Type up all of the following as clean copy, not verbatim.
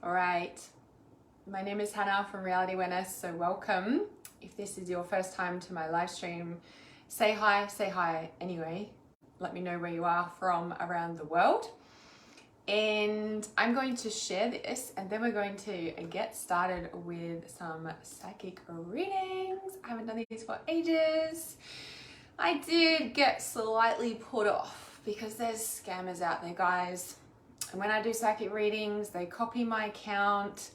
All right, my name is Hannah from Reality Awareness, so welcome. If this is your first time to my live stream, say hi anyway. Let me know where you are from around the world. And I'm going to share this and then we're going to get started with some psychic readings. I haven't done these for ages. I did get slightly put off because there's scammers out there, guys. And when I do psychic readings, they copy my account.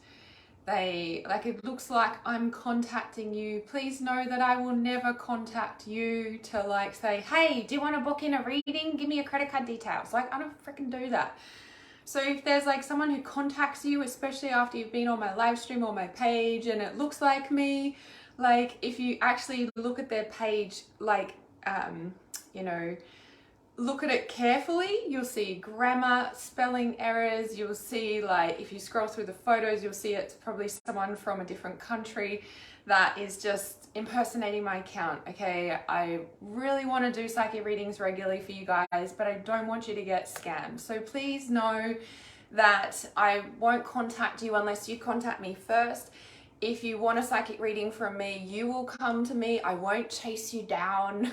It looks like I'm contacting you. Please know that I will never contact you to say, hey, do you want to book in a reading? Give me your credit card details. I don't freaking do that. So if there's someone who contacts you, especially after you've been on my live stream or my page and it looks like me, if you actually look at their page, look at it carefully, you'll see grammar, spelling errors, you'll see if you scroll through the photos, you'll see it's probably someone from a different country that is just impersonating my account. Okay, I really want to do psychic readings regularly for you guys, but I don't want you to get scammed. So please know that I won't contact you unless you contact me first. If you want a psychic reading from me, you will come to me. I won't chase you down.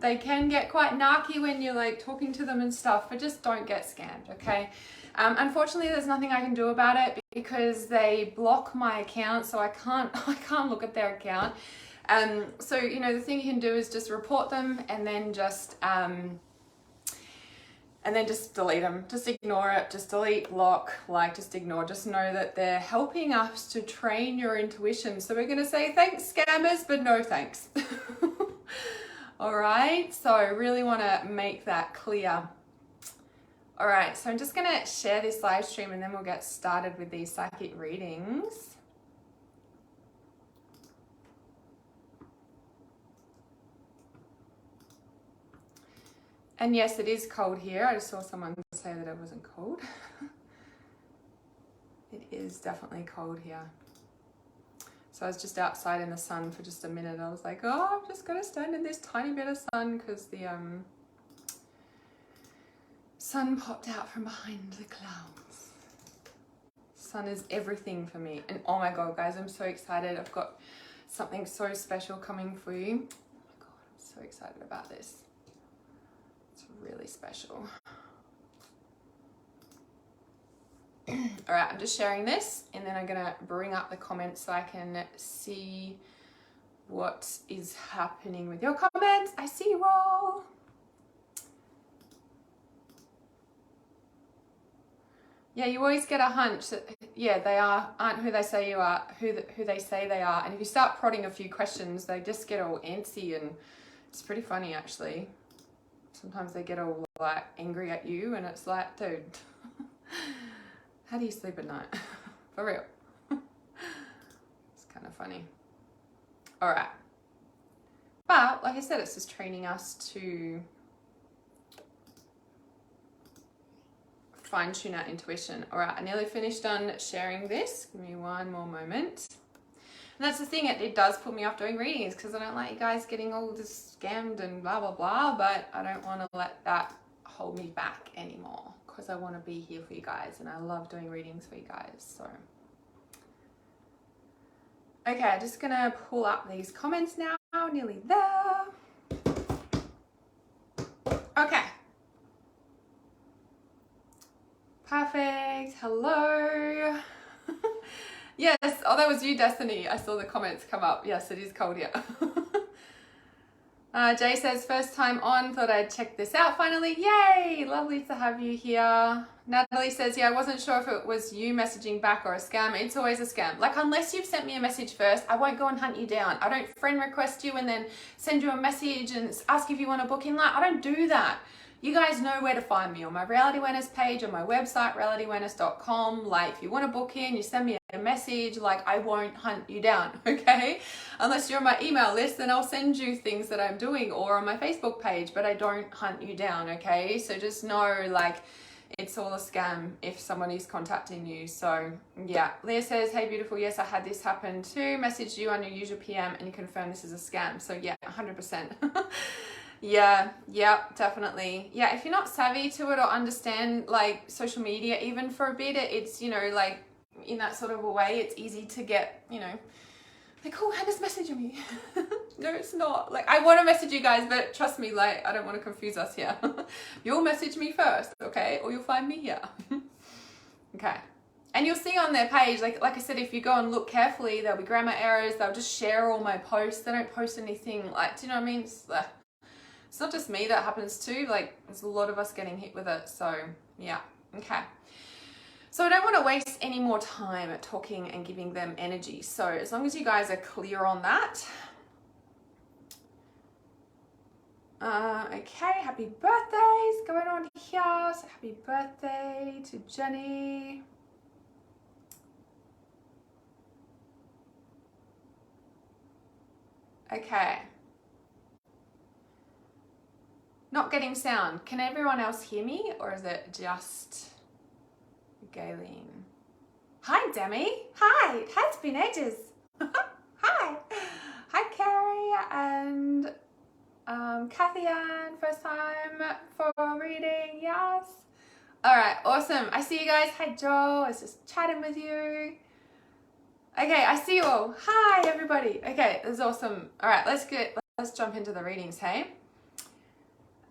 They can get quite narky when you're talking to them and stuff, but just don't get scammed, okay? Unfortunately, there's nothing I can do about it because they block my account, so I can't look at their account. So the thing you can do is just report them and then just delete them. Just ignore it. Just delete, block, just ignore. Just know that they're helping us to train your intuition. So we're going to say thanks, scammers, but no thanks. All right. So I really want to make that clear. All right. So I'm just going to share this live stream and then we'll get started with these psychic readings. And yes, it is cold here. I just saw someone say that it wasn't cold. It is definitely cold here. So I was just outside in the sun for just a minute. I was like, oh, I'm just going to stand in this tiny bit of sun because the sun popped out from behind the clouds. Sun is everything for me. And oh my God, guys, I'm so excited. I've got something so special coming for you. Oh my God, I'm so excited about this. Really special. All right, I'm just sharing this and then I'm gonna bring up the comments so I can see what is happening with your comments. I see you all. Yeah, you always get a hunch that they aren't who they say you are, who they say they are. And if you start prodding a few questions, they just get all antsy and it's pretty funny actually. Sometimes they get all angry at you and it's like, dude, how do you sleep at night? For real. It's kind of funny. All right. But like I said, it's just training us to fine tune our intuition. All right, I nearly finished on sharing this. Give me one more moment. And that's the thing, it does put me off doing readings because I don't like you guys getting all this scammed and blah, blah, blah, but I don't want to let that hold me back anymore because I want to be here for you guys and I love doing readings for you guys. So, okay, I'm just going to pull up these comments now, nearly there. Okay. Perfect. Hello. Yes, oh, that was you, Destiny. I saw the comments come up. Yes, it is cold here. Jay says, first time on, thought I'd check this out finally. Yay, lovely to have you here. Natalie says, yeah, I wasn't sure if it was you messaging back or a scam. It's always a scam. Unless you've sent me a message first, I won't go and hunt you down. I don't friend request you and then send you a message and ask if you want to book in. I don't do that. You guys know where to find me on my Reality Awareness page, on my website, realityawareness.com. If you want to book in, you send me a message, I won't hunt you down, okay? Unless you're on my email list, then I'll send you things that I'm doing or on my Facebook page, but I don't hunt you down, okay? So just know, it's all a scam if someone is contacting you. So yeah, Leah says, hey beautiful, yes, I had this happen too. Messaged you on your usual PM and you confirm this is a scam. So yeah, 100%. Yeah, definitely. Yeah, if you're not savvy to it or understand like social media, even for a bit, it's, you know, like in that sort of a way, it's easy to get, you know, like, oh, Hannah's messaging me. No, it's not. Like, I want to message you guys, but trust me, like, I don't want to confuse us here. You'll message me first, okay? Or you'll find me here. Okay. And you'll see on their page, like I said, if you go and look carefully, there'll be grammar errors. They'll just share all my posts. They don't post anything like, do you know what I mean? It's not just me that happens too. Like, there's a lot of us getting hit with it. So, yeah. Okay. So I don't want to waste any more time talking and giving them energy. So as long as you guys are clear on that. Okay, happy birthdays going on here. So happy birthday to Jenny. Okay. Not getting sound. Can everyone else hear me, or is it just Galen? Hi, Demi. Hi. It has been ages. Hi. Hi, Carrie and Kathy Ann. First time for reading. Yes. All right. Awesome. I see you guys. Hi, Joe. I was just chatting with you. Okay. I see you all. Hi, everybody. Okay. This is awesome. All right. Let's jump into the readings. Hey.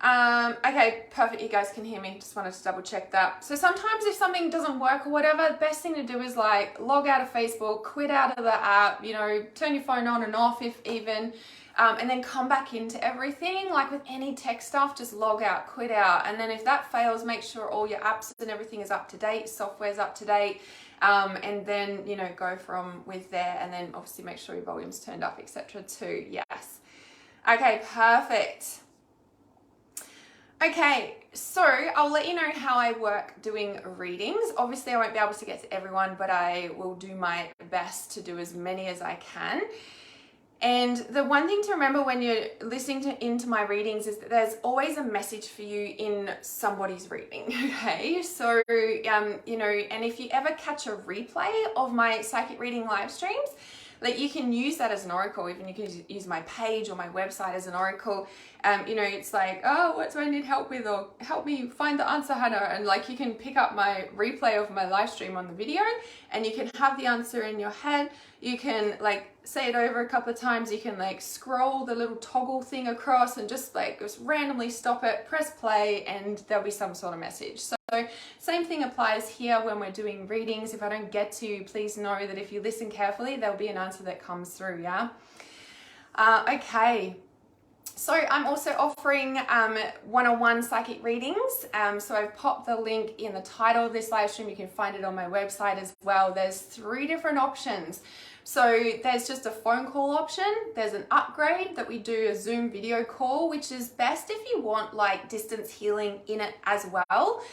Okay, perfect. You guys can hear me. Just wanted to double check that. So sometimes if something doesn't work or whatever, the best thing to do is like log out of Facebook, quit out of the app, you know, turn your phone on and off if even, and then come back into everything. Like with any tech stuff, just log out, quit out. And then if that fails, make sure all your apps and everything is up to date, software's up to date. And then, you know, go from with there, and then obviously make sure your volume's turned up, etc. too. Yes. Okay, perfect. Okay, so I'll let you know how I work doing readings. Obviously, I won't be able to get to everyone, but I will do my best to do as many as I can. And the one thing to remember when you're listening into my readings is that there's always a message for you in somebody's reading, okay? So, you know, and if you ever catch a replay of my psychic reading live streams, like you can use that as an oracle. Even you can use my page or my website as an oracle. You know, it's like, oh, what do I need help with? Or help me find the answer, Hannah. And like you can pick up my replay of my live stream on the video and you can have the answer in your head. You can like say it over a couple of times. You can like scroll the little toggle thing across and just randomly stop it, press play, and there'll be some sort of message. So same thing applies here when we're doing readings. If I don't get to you, please know that if you listen carefully, there'll be an answer that comes through, yeah? Okay. So I'm also offering one-on-one psychic readings. So I've popped the link in the title of this live stream. You can find it on my website as well. There's 3 different options. So there's just a phone call option. There's an upgrade that we do a Zoom video call, which is best if you want like distance healing in it as well.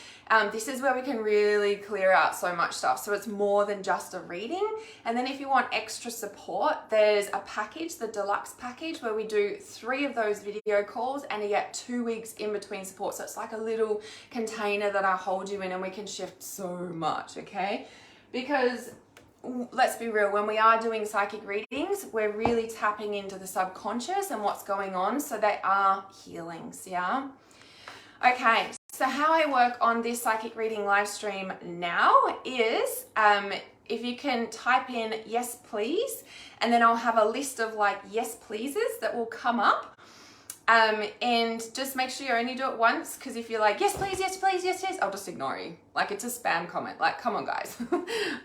This is where we can really clear out so much stuff. So it's more than just a reading. And then if you want extra support, there's a package, the deluxe package, where we do 3 of those video calls and you get 2 weeks in between support. So it's like a little container that I hold you in and we can shift so much, okay? Because let's be real, when we are doing psychic readings, we're really tapping into the subconscious and what's going on. So they are healings, yeah? Okay, so how I work on this psychic reading live stream now is if you can type in yes please, and then I'll have a list of like yes pleases that will come up. And just make sure you only do it once, because if you're like, yes, please, yes, please, yes, yes, I'll just ignore you. Like it's a spam comment. Like, come on, guys.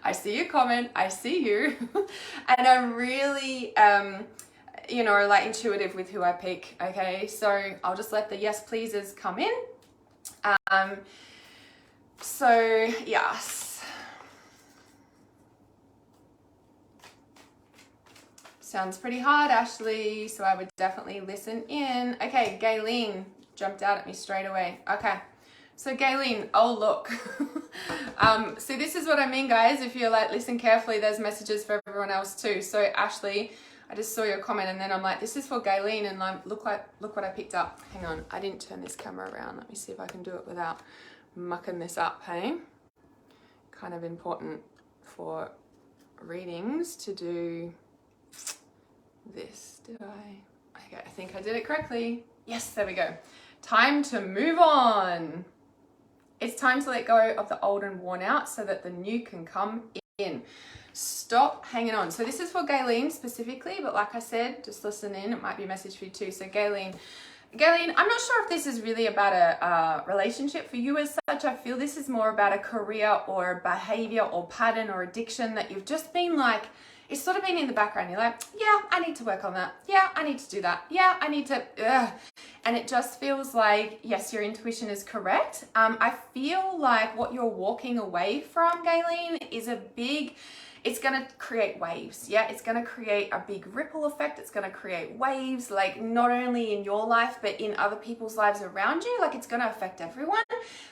I see your comment. I see you. And I'm really, you know, like intuitive with who I pick. Okay. So I'll just let the yes, pleases come in. So yes. Sounds pretty hard, Ashley, so I would definitely listen in. Okay, Gayleen jumped out at me straight away. Okay, so Gayleen, oh look. See, this is what I mean, guys. If you like listen carefully, there's messages for everyone else too. So Ashley, I just saw your comment and then I'm like, this is for Gayleen, and look what I picked up. Hang on, I didn't turn this camera around. Let me see if I can do it without mucking this up, hey? Kind of important for readings to do this. Did I? Okay, I think I did it correctly. Yes, there we go. Time to move on. It's time to let go of the old and worn out so that the new can come in. Stop hanging on. So this is for Gayleen specifically, but like I said, just listen in. It might be a message for you too. So Gayleen, I'm not sure if this is really about a relationship for you as such. I feel this is more about a career or a behavior or pattern or addiction that you've just been like, it's sort of been in the background. You're like, yeah, I need to work on that. Yeah, I need to do that. Yeah, I need to, and it just feels like, yes, your intuition is correct. I feel like what you're walking away from, Gayleen, is it's going to create waves. Yeah, it's going to create a big ripple effect. It's going to create waves, like not only in your life, but in other people's lives around you. Like it's going to affect everyone.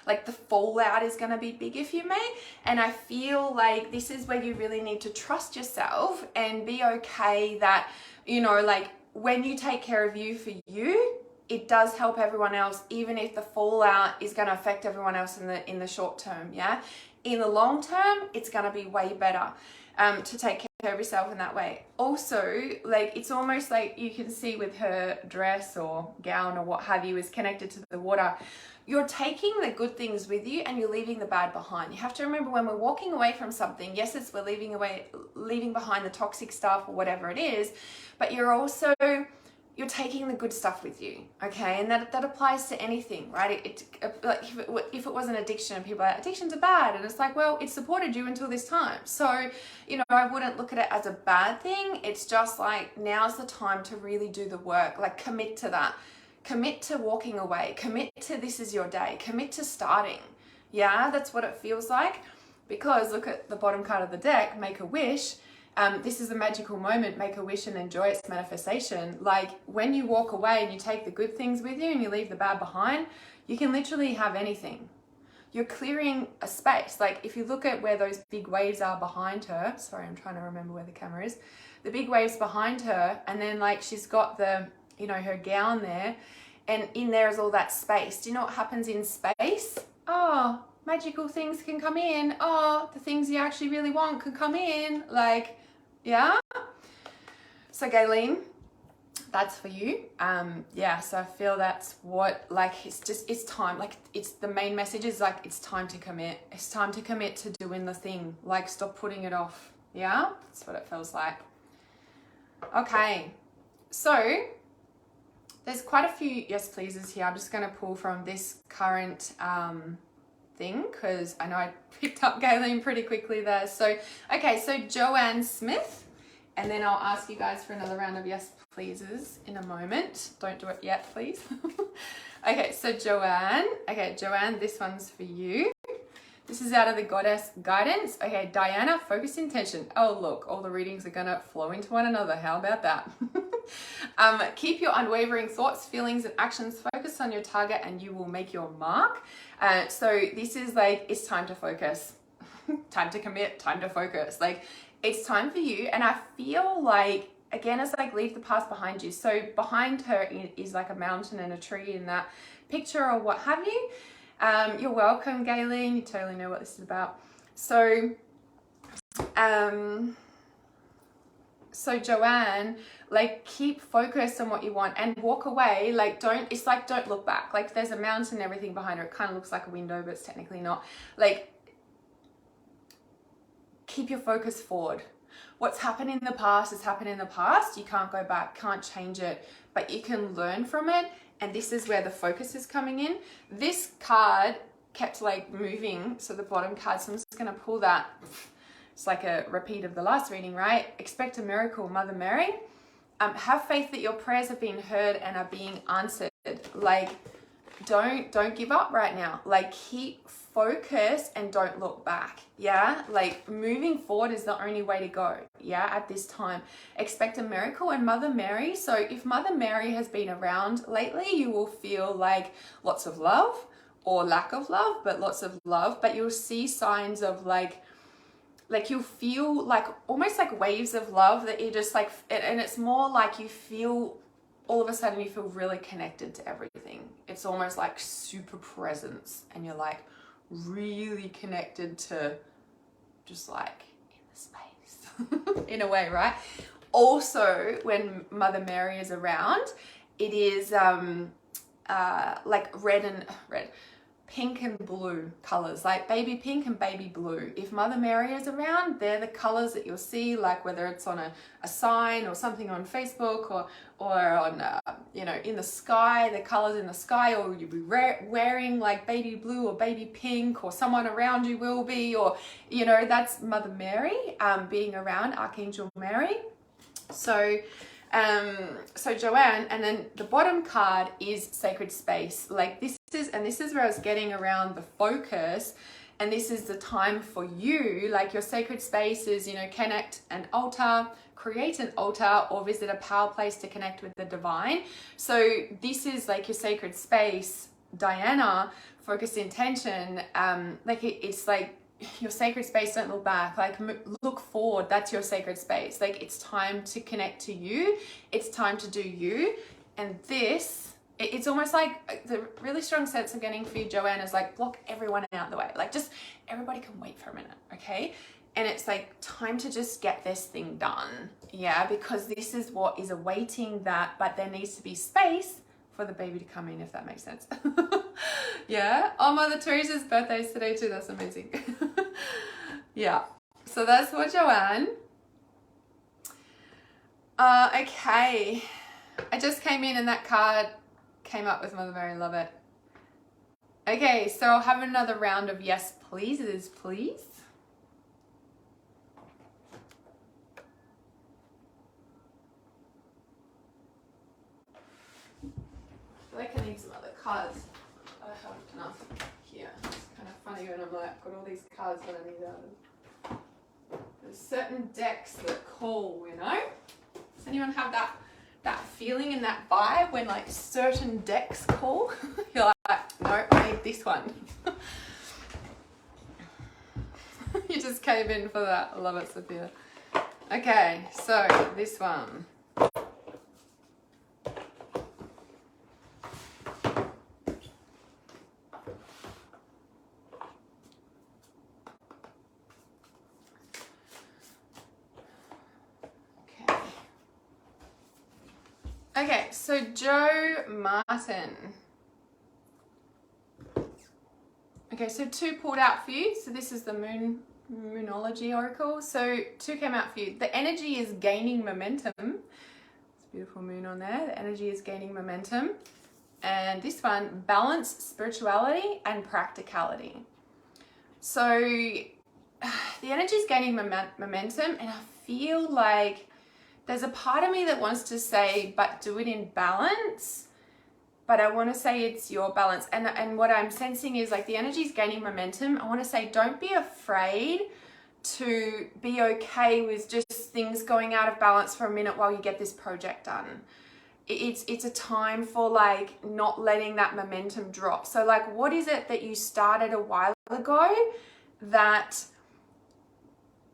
Like the fallout is going to be big, if you may. And I feel like this is where you really need to trust yourself and be okay that, you know, like when you take care of you for you, it does help everyone else, even if the fallout is going to affect everyone else in the short term. Yeah. In the long term, it's going to be way better to take care of yourself in that way. Also, like it's almost like you can see with her dress or gown or what have you is connected to the water. You're taking the good things with you and you're leaving the bad behind. You have to remember when we're walking away from something, yes, we're leaving behind the toxic stuff or whatever it is, but you're taking the good stuff with you, okay? And that applies to anything, right? Like if it was an addiction and people are like, addictions are bad, and it's like, well, it supported you until this time. So, you know, I wouldn't look at it as a bad thing. It's just like, now's the time to really do the work, like commit to that. Commit to walking away. Commit to this is your day. Commit to starting. Yeah, that's what it feels like. Because look at the bottom card of the deck, make a wish. This is a magical moment, make a wish and enjoy its manifestation. Like when you walk away and you take the good things with you and you leave the bad behind, you can literally have anything. You're clearing a space. Like if you look at where those big waves are behind her, sorry, I'm trying to remember where the camera is, the big waves behind her, and then like she's got the, you know, her gown there, and in there is all that space. Do you know what happens in space? Oh, magical things can come in. Oh, the things you actually really want can come in. Like, yeah. So Gayleen, that's for you. Yeah, so I feel that's what, like, it's time. Like, it's the main message is like, it's time to commit. It's time to commit to doing the thing. Like, stop putting it off. Yeah, that's what it feels like. Okay, so there's quite a few yes pleases here. I'm just going to pull from this current thing because I know I picked up Gayleen pretty quickly there. So, okay, so Joanne Smith, and then I'll ask you guys for another round of yes pleases in a moment. Don't do it yet, please. Okay, so Joanne. Okay, Joanne, this one's for you. This is out of the Goddess Guidance. Okay, Diana, focus intention. Oh, look, all the readings are going to flow into one another. How about that? Keep your unwavering thoughts, feelings, and actions focused on your target and you will make your mark. So this is like, it's time to focus. Time to commit, time to focus. Like, it's time for you. And I feel like, again, it's like leave the past behind you. So behind her is like a mountain and a tree in that picture or what have you. You're welcome, Gayleen. You totally know what this is about. So, so Joanne, like keep focused on what you want and walk away. Like don't look back. Like there's a mountain and everything behind her. It kind of looks like a window, but it's technically not. Like keep your focus forward. What's happened in the past has happened in the past. You can't go back, can't change it, but you can learn from it. And this is where the focus is coming in. This card kept like moving. So the bottom card, so I'm just going to pull that. It's like a repeat of the last reading, right? Expect a miracle, Mother Mary. Have faith that your prayers have been heard and are being answered. Like, don't give up right now. Like, keep focused and don't look back. Yeah, like moving forward is the only way to go. Yeah, at this time, expect a miracle. And Mother Mary, so if Mother Mary has been around lately, you will feel like lots of love or lack of love, but lots of love. But you'll see signs of like you'll feel like almost like waves of love that you just like, and it's more like you feel all of a sudden you feel really connected to everything. It's almost like super presence, and you're like really connected to just like in the space in a way, right? Also, when Mother Mary is around, it is like pink and blue colors, like baby pink and baby blue. If Mother Mary is around, they're the colors that you'll see, like whether it's on a sign or something on Facebook or on, you know, in the sky, the colors in the sky, or you'll be wearing like baby blue or baby pink, or someone around you will be, or, you know, that's Mother Mary being around, Archangel Mary. So Joanne, and then the bottom card is sacred space. Like this is where I was getting around the focus, and this is the time for you, like your sacred space is, you know, connect an altar, create an altar, or visit a power place to connect with the divine. So this is like your sacred space, Diana, focused intention. Like it's like your sacred space, don't look back, like look forward. That's your sacred space. Like it's time to connect to you, it's time to do you. And this, it's almost like the really strong sense of getting for you, Joanne, is like block everyone out of the way, like just everybody can wait for a minute, okay? And it's like time to just get this thing done, yeah, because this is what is awaiting that, but there needs to be space for the baby to come in, if that makes sense. Yeah. Oh, Mother Teresa's birthday is today too. That's amazing. Yeah. So that's for Joanne. Okay. I just came in and that card came up with Mother Mary. Love it. Okay. So I'll have another round of yes, pleases, please. I feel like I need some other cards. I have enough here. It's kind of funny when I'm like, got all these cards that I need out of. There's certain decks that call, you know? Does anyone have that feeling and that vibe when like certain decks call? You're like, no, I need this one. You just came in for that. I love it, Sophia. Okay, so this one. Okay, so Joe Martin. Okay, so 2 pulled out for you. So this is the Monology Oracle. So 2 came out for you. The energy is gaining momentum. It's a beautiful moon on there. The energy is gaining momentum. And this one, balance, spirituality, and practicality. So the energy is gaining momentum, and I feel like there's a part of me that wants to say, but do it in balance. But I want to say it's your balance. And what I'm sensing is like the energy is gaining momentum. I want to say, don't be afraid to be okay with just things going out of balance for a minute while you get this project done. It's a time for like not letting that momentum drop. So like, what is it that you started a while ago that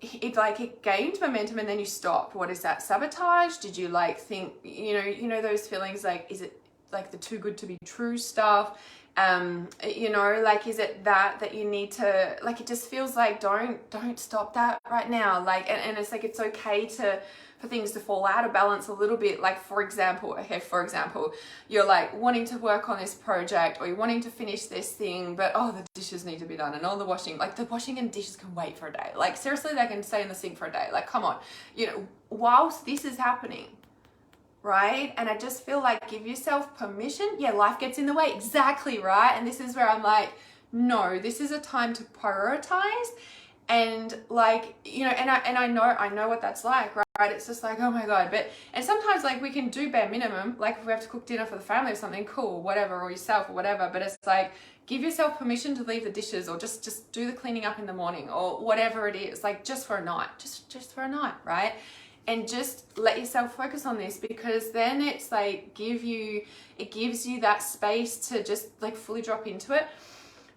it gained momentum and then you stopped? What is that? Sabotage? Did you like think, you know those feelings like, is it like the too good to be true stuff? You know, like, is it that you need to, like, it just feels like don't stop that right now. Like, and it's like, it's okay for things to fall out of balance a little bit. Like, for example, you're like wanting to work on this project, or you're wanting to finish this thing, but oh, the dishes need to be done, and all the washing and dishes can wait for a day. Like, seriously, they can stay in the sink for a day. Like, come on, you know, whilst this is happening, right? And I just feel like, give yourself permission. Yeah, life gets in the way, exactly, right? And this is where I'm like, no, this is a time to prioritize. And like, you know, and I know what that's like, right? It's just like, oh my God. And sometimes like we can do bare minimum, like if we have to cook dinner for the family or something, cool, whatever, or yourself or whatever. But it's like, give yourself permission to leave the dishes, or just do the cleaning up in the morning, or whatever it is, like just for a night, just for a night, right? And just let yourself focus on this, because then it's like, it gives you that space to just like fully drop into it.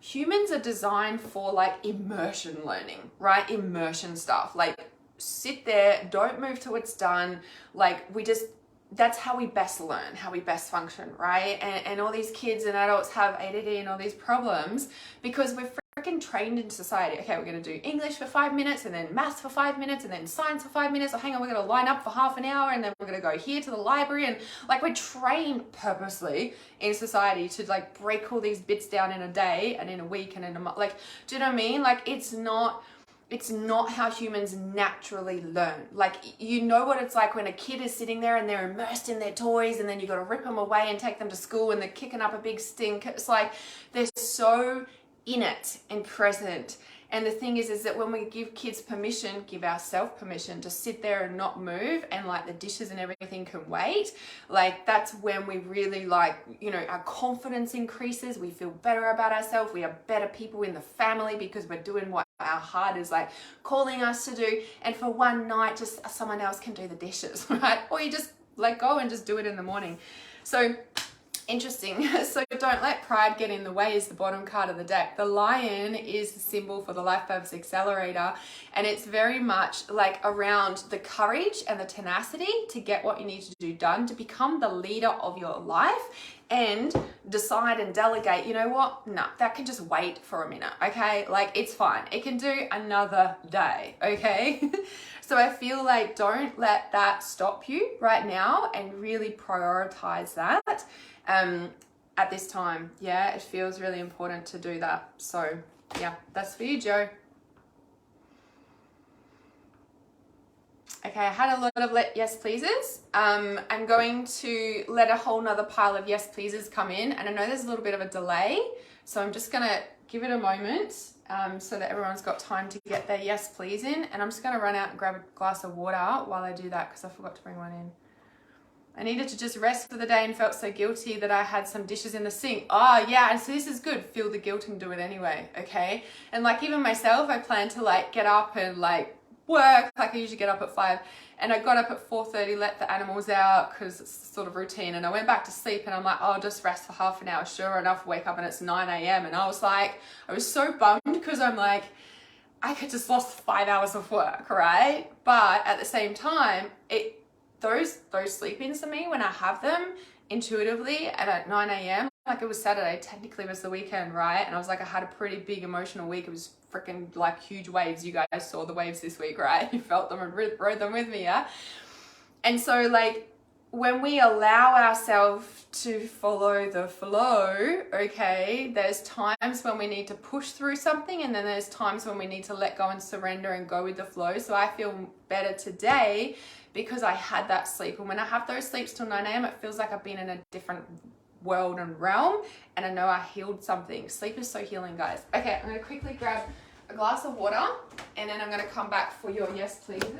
Humans are designed for like immersion learning, right? Immersion stuff. Like, sit there, don't move till it's done. Like, we just that's how we best learn, how we best function, right? And all these kids and adults have ADD and all these problems because we're freaking trained in society. Okay, we're going to do English for 5 minutes and then maths for 5 minutes and then science for 5 minutes. Or hang on, we're going to line up for half an hour and then we're going to go here to the library. And like, we're trained purposely in society to like break all these bits down in a day and in a week and in a month. Like, do you know what I mean? Like, it's not how humans naturally learn. Like, you know what it's like when a kid is sitting there and they're immersed in their toys and then you got to rip them away and take them to school and they're kicking up a big stink. It's like they're so in it and present. And the thing is that when we give kids permission, give ourselves permission to sit there and not move, and like the dishes and everything can wait, like that's when we really like, you know, our confidence increases, we feel better about ourselves, we are better people in the family because we're doing what our heart is like calling us to do. And for one night, just someone else can do the dishes, right? Or you just let go and just do it in the morning. So interesting. So don't let pride get in the way is the bottom card of the deck. The lion is the symbol for the life purpose accelerator, and it's very much like around the courage and the tenacity to get what you need to do done, to become the leader of your life and decide and delegate, you know what, no, that can just wait for a minute, okay? Like, it's fine, it can do another day, okay? So I feel like don't let that stop you right now, and really prioritize that at this time. Yeah, it feels really important to do that. So yeah, that's for you, Joe. Okay, I had a lot of yes pleases. I'm going to let a whole nother pile of yes pleases come in, and I know there's a little bit of a delay, so I'm just gonna give it a moment so that everyone's got time to get their yes please in, and I'm just gonna run out and grab a glass of water while I do that because I forgot to bring one in. I needed to just rest for the day and felt so guilty that I had some dishes in the sink. Oh yeah, and so this is good. Feel the guilt and do it anyway, okay? And like even myself, I plan to like get up and like work. Like I usually get up at 5, and I got up at 4:30, let the animals out because it's sort of routine. And I went back to sleep and I'm like, oh, I'll just rest for half an hour. Sure enough, wake up and it's 9 a.m. And I was so bummed because I'm like, I could just lost 5 hours of work, right? But at the same time, those sleep-ins for me, when I have them intuitively and at 9 a.m., like it was Saturday, technically it was the weekend, right? And I was like, I had a pretty big emotional week. It was freaking like huge waves. You guys saw the waves this week, right? You felt them and rode them with me, yeah? And so like when we allow ourselves to follow the flow, okay, there's times when we need to push through something, and then there's times when we need to let go and surrender and go with the flow. So I feel better today because I had that sleep. And when I have those sleeps till 9 a.m., it feels like I've been in a different world and realm, and I know I healed something. Sleep is so healing, guys. Okay, I'm going to quickly grab a glass of water, and then I'm going to come back for your yes pleases.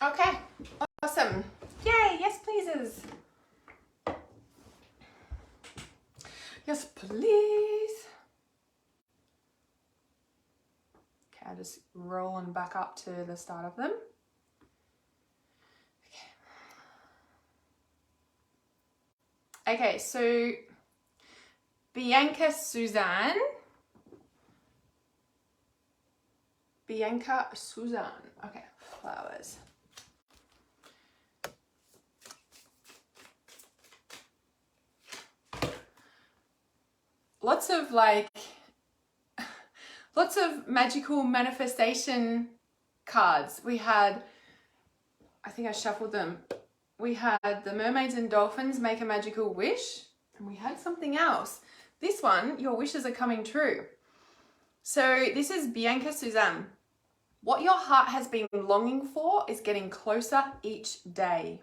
Okay, awesome. Yay, yes pleases. Yes, please. Okay, I'm just rolling back up to the start of them. Okay, so Bianca Suzanne. Okay, flowers. Lots of magical manifestation cards. We had, I think I shuffled them. We had the mermaids and dolphins make a magical wish, and we had something else. This one, your wishes are coming true. So this is Bianca Suzanne. What your heart has been longing for is getting closer each day.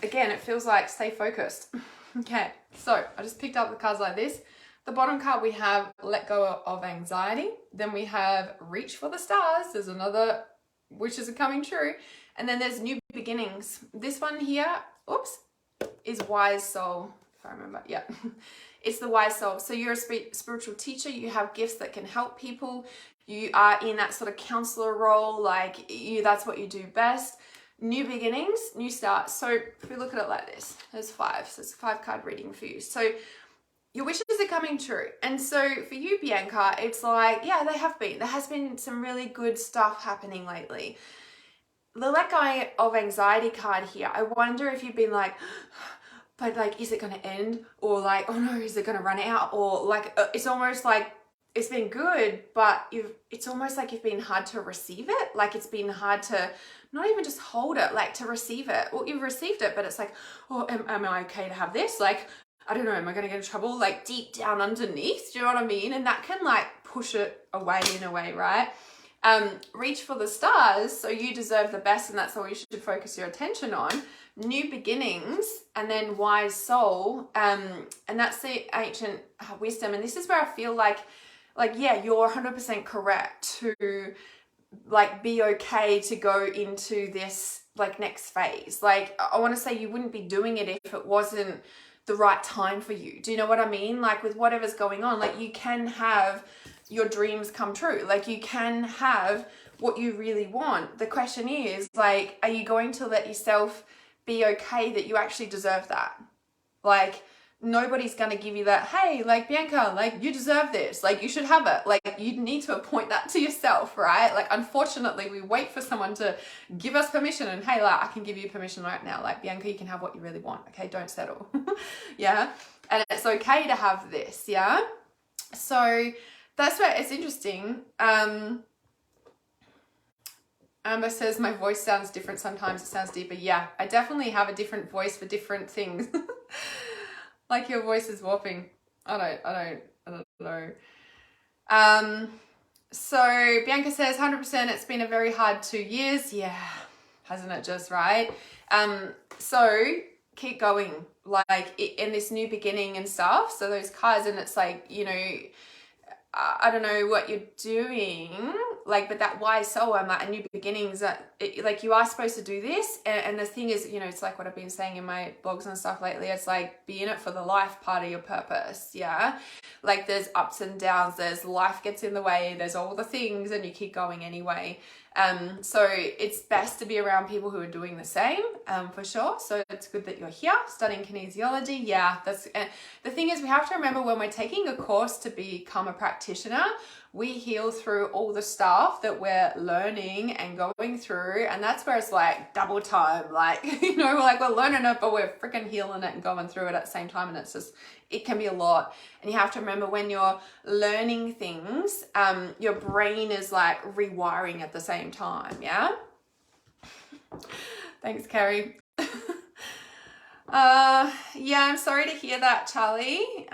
Again, it feels like stay focused. Okay, so I just picked up the cards like this. The bottom card we have let go of anxiety. Then we have reach for the stars. There's another wishes are coming true. And then there's new beginnings. This one here, oops, is wise soul. If I remember, yeah. It's the wise soul. So you're a spiritual teacher. You have gifts that can help people. You are in that sort of counselor role. Like that's what you do best. New beginnings, new starts. So if we look at it like this, there's 5. So it's a 5-card reading for you. So your wishes are coming true. And so for you, Bianca, it's like, yeah, they have been. There has been some really good stuff happening lately. The let go of anxiety card here, I wonder if you've been like, but like, is it going to end? Or like, oh no, is it going to run out? Or like, it's almost like it's been good, but it's almost like you've been hard to receive it. Like it's been hard to not even just hold it, like to receive it. Well, you've received it, but it's like, oh, am I okay to have this? Like, I don't know, am I going to get in trouble? Like deep down underneath, do you know what I mean? And that can like push it away in a way, right? Reach for the stars, so you deserve the best, and that's all you should focus your attention on. New beginnings, and then wise soul, and that's the ancient wisdom. And this is where I feel like yeah, you're 100% correct to like be okay to go into this like next phase. Like I want to say you wouldn't be doing it if it wasn't the right time for you. Do you know what I mean? Like with whatever's going on, like you can have your dreams come true. Like you can have what you really want. The question is like, are you going to let yourself be okay that you actually deserve that? Like nobody's going to give you that, hey, like Bianca, like you deserve this, like you should have it. Like you need to appoint that to yourself, right? Like unfortunately we wait for someone to give us permission, and hey, like I can give you permission right now, like Bianca, you can have what you really want, okay? Don't settle. Yeah, and it's okay to have this. Yeah, so that's where it's interesting. Amber says my voice sounds different sometimes, it sounds deeper. Yeah, I definitely have a different voice for different things. Like your voice is warping. I don't know. So Bianca says 100%, it's been a very hard 2 years. Yeah, hasn't it just, right? So keep going, like in this new beginning and stuff. So those cards, and it's like, you know, I don't know what you're doing, like, but that wise soul, I'm like, a new beginnings, that like you are supposed to do this. And the thing is, you know, it's like what I've been saying in my blogs and stuff lately, it's like be in it for the life part of your purpose. Yeah, like there's ups and downs, there's life gets in the way, there's all the things, and you keep going anyway. So it's best to be around people who are doing the same, for sure. So it's good that you're here studying kinesiology. Yeah, that's the thing is, we have to remember when we're taking a course to become a practitioner, we heal through all the stuff that we're learning and going through, and that's where it's like double time. Like, you know, like we're learning it, but we're freaking healing it and going through it at the same time, and it's just, it can be a lot. And you have to remember when you're learning things, your brain is like rewiring at the same time. Yeah. Thanks, Carrie. Yeah, I'm sorry to hear that, Charlie.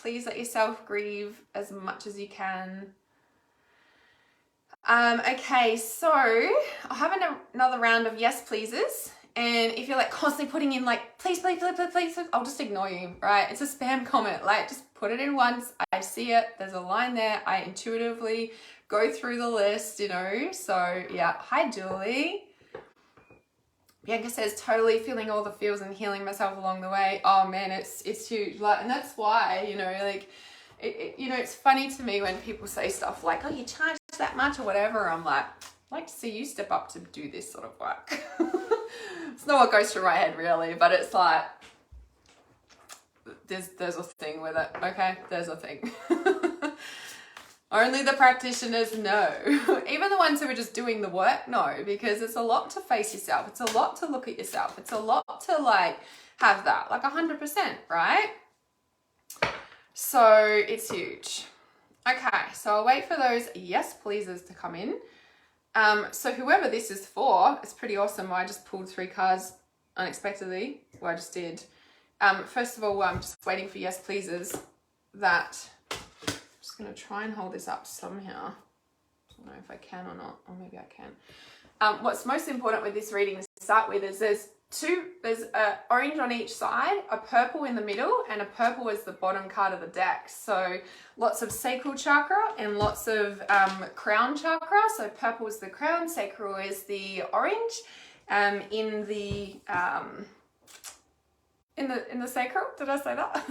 Please let yourself grieve as much as you can. Okay, so I'll have another round of yes pleases. And if you're like constantly putting in like, please, please, please, please, please, I'll just ignore you, right? It's a spam comment. Like, just put it in once. I see it. There's a line there. I intuitively go through the list, you know? So yeah. Hi, Julie. Bianca says, totally feeling all the feels and healing myself along the way. Oh man, it's huge. Like, and that's why, you know, like, you know, it's funny to me when people say stuff like, oh, you charge that much or whatever. I'm like, I'd like to see you step up to do this sort of work. It's not what goes through my head really, but it's like, there's a thing with it. Okay, there's a thing. Only the practitioners know. Even the ones who are just doing the work know, because it's a lot to face yourself. It's a lot to look at yourself. It's a lot to like have that, like 100%, right? So it's huge. Okay, so I'll wait for those yes pleases to come in. So whoever this is for, it's pretty awesome. I just pulled 3 cards unexpectedly. Well, I just did. First of all, I'm just waiting for yes pleases that... I'm going to try and hold this up somehow. I don't know if I can or not, or maybe I can. What's most important with this reading to start with is there's there's a orange on each side, a purple in the middle, and a purple is the bottom card of the deck. So lots of sacral chakra and lots of crown chakra. So purple is the crown, sacral is the orange. In the sacral, did I say that?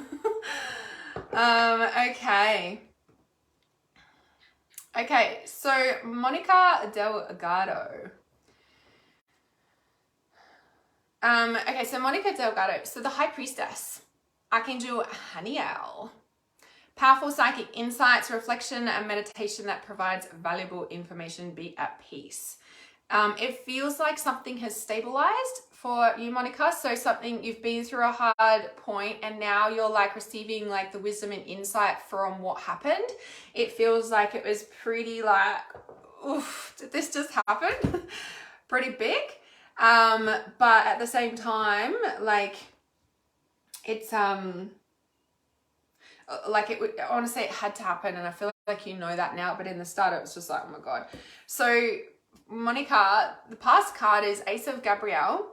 Okay, so Monica Delgado. Okay, so Monica Delgado. So the High Priestess, Archangel Haniel. Powerful psychic insights, reflection, and meditation that provides valuable information. Be at peace. It feels like something has stabilized for you, Monica. So something, you've been through a hard point and now you're like receiving like the wisdom and insight from what happened. It feels like it was pretty like, oof, did this just happen? Pretty big. But at the same time, like it's, like it would, I want to say it had to happen, and I feel like you know that now, but in the start it was just like, oh my God. So Monica, the past card is Ace of Gabriel.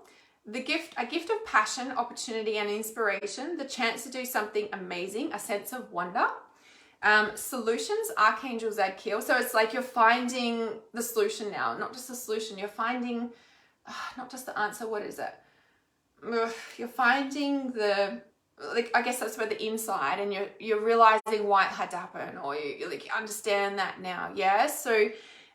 A gift of passion, opportunity, and inspiration, the chance to do something amazing, a sense of wonder. Solutions, Archangel Zadkiel. So it's like you're finding the solution now, not just the solution, you're finding, not just the answer, what is it? You're finding the, like, I guess that's where the inside, and you're realizing why it had to happen, or you like understand that now. Yeah. So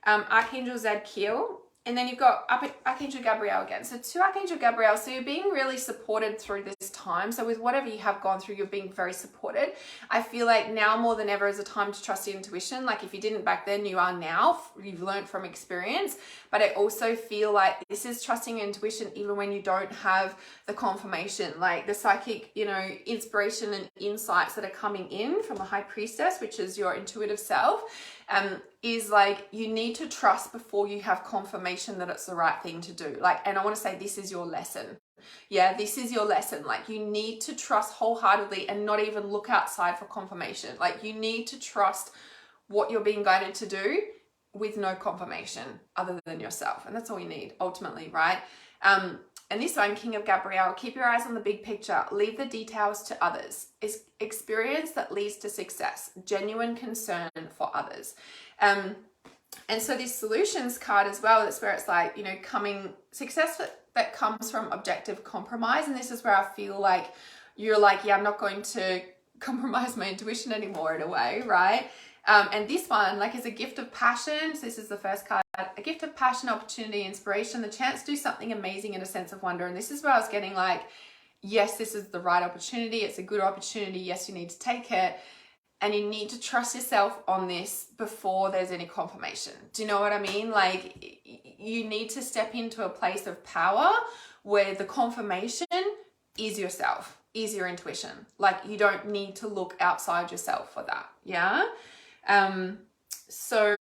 Archangel Zadkiel, and then you've got Archangel Gabriel again. So two Archangel Gabriel. So you're being really supported through this time. So with whatever you have gone through, you're being very supported. I feel like now more than ever is a time to trust your intuition. Like if you didn't back then, you are now. You've learned from experience. But I also feel like this is trusting your intuition even when you don't have the confirmation. Like the psychic, you know, inspiration and insights that are coming in from the High Priestess, which is your intuitive self. Is like you need to trust before you have confirmation that it's the right thing to do. Like, and I want to say this is your lesson. Yeah, this is your lesson. Like you need to trust wholeheartedly and not even look outside for confirmation. Like you need to trust what you're being guided to do with no confirmation other than yourself. And that's all you need ultimately, right? And this one, King of Gabriel, keep your eyes on the big picture. Leave the details to others. Is experience that leads to success. Genuine concern for others. And so this solutions card as well, that's where it's like, you know, success that comes from objective compromise. And this is where I feel like you're like, yeah, I'm not going to compromise my intuition anymore in a way, right? And this one, like, is a gift of passion. So this is the first card, a gift of passion, opportunity, inspiration, the chance to do something amazing and a sense of wonder. And this is where I was getting like, yes, this is the right opportunity. It's a good opportunity. Yes, you need to take it. And you need to trust yourself on this before there's any confirmation. Do you know what I mean? Like you need to step into a place of power where the confirmation is yourself, is your intuition. Like you don't need to look outside yourself for that. Yeah. So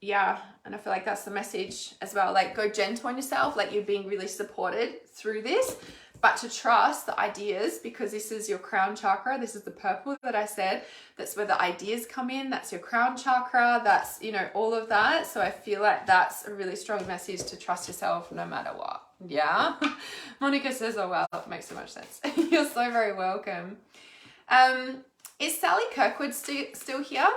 yeah, and I feel like that's the message as well. Like go gentle on yourself, like you're being really supported through this, but to trust the ideas, because this is your crown chakra. This is the purple that I said. That's where the ideas come in. That's your crown chakra. That's, you know, all of that. So I feel like that's a really strong message to trust yourself no matter what. Yeah. Monica says, oh, well, it makes so much sense. You're so very welcome. Is Sally Kirkwood still here?